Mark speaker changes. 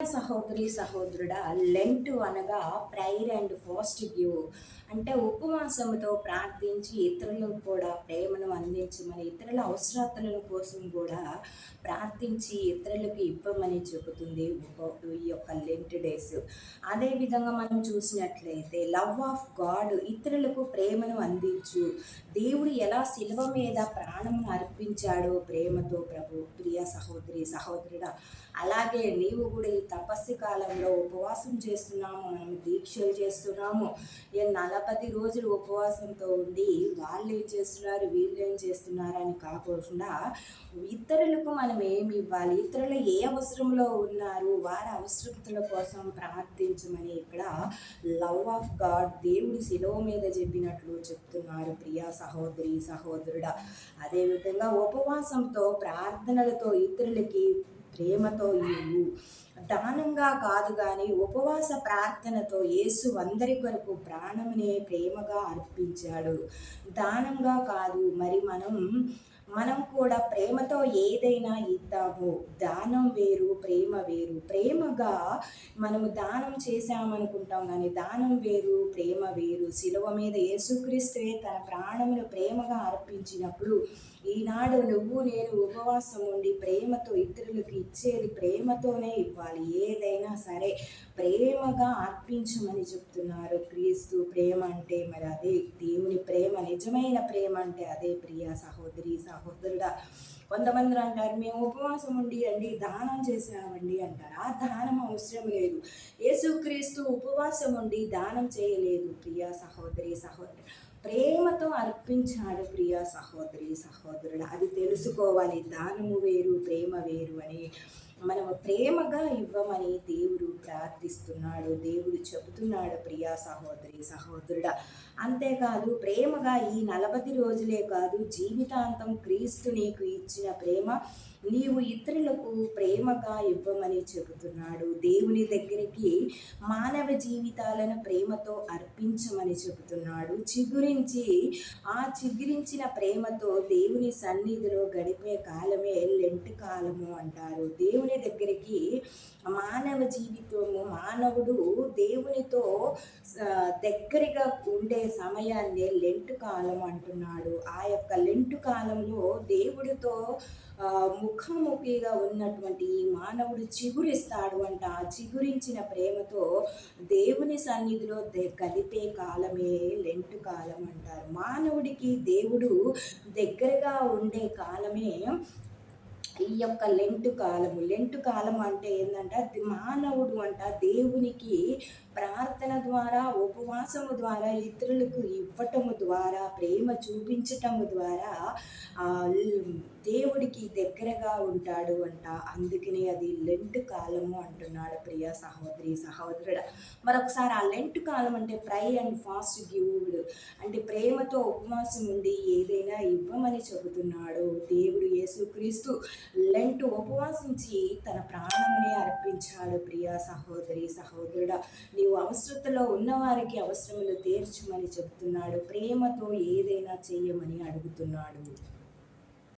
Speaker 1: సహోదరి సహోదరుడా, లెంట్ అనగా ప్రైర్ అండ్ ఫాస్టింగ్ అంటే ఉపవాసముతో ప్రార్థించి ఇతరులకు కూడా ప్రేమను అందించమని, ఇతరుల అవసరతల కోసం కూడా ప్రార్థించి ఇతరులకు ఇవ్వమని చెబుతుంది ఈ యొక్క లెంట్ డేస్. అదేవిధంగా మనం చూసినట్లయితే లవ్ ఆఫ్ గాడ్, ఇతరులకు ప్రేమను అందించు. దేవుడు ఎలా శిలువ మీద ప్రాణమును అర్పించాడో ప్రేమతో ప్రభు. ప్రియ సహోదరి సహోదరుడా, అలాగే నీవు కూడా ఈ తపస్సు కాలంలో ఉపవాసం చేస్తున్నాము, మనం దీక్షలు చేస్తున్నాము. 40 రోజులు ఉపవాసంతో ఉండి వాళ్ళు ఏం చేస్తున్నారు, వీళ్ళు ఏం చేస్తున్నారు అని కాకుండా ఇతరులకు మనం ఏమి ఇవ్వాలి, ఇతరులు ఏ అవసరంలో ఉన్నారు, వారి అవసరతల కోసం ప్రార్థించమని ఇక్కడ లవ్ ఆఫ్ గాడ్ దేవుడు శిలువ మీద చెప్పినట్లు చెప్తున్నారు. ప్రియా సహోదరి సహోదరుడా, అదేవిధంగా ఉపవాసంతో ప్రార్థనలతో ఇతరులకి ప్రేమతో ఇవ్వు. దానంగా కాదు కానీ ఉపవాస ప్రార్థనతో యేసు అందరి కొరకు ప్రాణమునే ప్రేమగా అర్పించాడు. దానంగా కాదు. మరి మనం కూడా ప్రేమతో ఏదైనా ఇద్దాము. దానం వేరు, ప్రేమ వేరు. ప్రేమగా మనము దానం చేశామనుకుంటాం కానీ దానం వేరు, ప్రేమ వేరు. శిలువ మీద యేసుక్రీస్తువే తన ప్రాణమును ప్రేమగా అర్పించినప్పుడు ఈనాడు నువ్వు నేను ఉపవాసం ఉండి ప్రేమతో ఇతరులకు ఇచ్చేది ప్రేమతోనే ఇవ్వాలి. ఏదైనా సరే ప్రేమగా అర్పించమని చెప్తున్నారు. క్రీస్తు ప్రేమ అంటే మరి అదే, దేవుని ప్రేమ, నిజమైన ప్రేమ అంటే అదే. ప్రియ సహోదరి సహోదరుడా, కొంతమంది అంటారు మేము ఉపవాసం ఉండి అండి దానం చేసామండి అంటారు. ఆ దానం అవసరం లేదు. యేసుక్రీస్తు ఉపవాసం ఉండి దానం చేయలేదు. ప్రియ సహోదరి సహోదరు, ప్రేమతో అర్పించాడు. ప్రియ సహోదరి సహోదరుడు, అది తెలుసుకోవాలి. దానము వేరు, ప్రేమ వేరు అని మనము ప్రేమగా ఇవ్వమని దేవుడు ప్రార్థిస్తున్నాడు, దేవుడు చెబుతున్నాడు. ప్రియా సహోదరి సహోదరుడా, అంతేకాదు ప్రేమగా ఈ 40 రోజులే కాదు, జీవితాంతం క్రీస్తు నీకు ఇచ్చిన ప్రేమ నీవు ఇతరులకు ప్రేమగా ఇవ్వమని చెబుతున్నాడు. దేవుని దగ్గరికి మానవ జీవితాలను ప్రేమతో అర్పించమని చెబుతున్నాడు. ఆ చిగురించిన ప్రేమతో దేవుని సన్నిధిలో గడిపే కాలమే లెంట్ కాలము అంటారు. దేవుని దగ్గరికి మానవ జీవితము, మానవుడు దేవునితో దగ్గరగా ఉండే సమయాన్ని లెంట్ కాలం అంటున్నాడు. ఆ యొక్క లెంట్ కాలంలో దేవుడితో ముఖాముఖిగా ఉన్నటువంటి ఈ మానవుడు చిగురిస్తాడు అంట. ఆ చిగురించిన ప్రేమతో దేవుని సన్నిధిలో కలిపే కాలమే లెంట్ కాలం అంటారు. మానవుడికి దేవుడు దగ్గరగా ఉండే కాలమే ఈ యొక్క లెంట్ కాలము. లెంట్ కాలం అంటే ఏంటంటే మానవుడు అంట దేవునికి ప్రార్థన ద్వారా, ఉపవాసము ద్వారా, ఇతరులకు ఇవ్వటము ద్వారా, ప్రేమ చూపించటము ద్వారా దేవుడికి దగ్గరగా ఉంటాడు అంట. అందుకనే అది లెంట్ కాలము అంటున్నాడు. ప్రియ సహోదరి సహోదరుడు, మరొకసారి ఆ లెంట్ కాలం అంటే ప్రై అండ్ ఫాస్ట్ గివ్డ్ అంటే ప్రేమతో ఉపవాసం ఉండి ఏదైనా ఇవ్వమని చెబుతున్నాడు దేవుడు. యేసుక్రీస్తు లెంట్ ఉపవాసించి తన ప్రాణమునే అర్పించాడు. ప్రియ సహోదరి సహోదరుడా, నీవు అవసరతలో ఉన్నవారికి అవసరములు తీర్చమని చెబుతున్నాడు. ప్రేమతో ఏదైనా చెయ్యమని అడుగుతున్నాడు.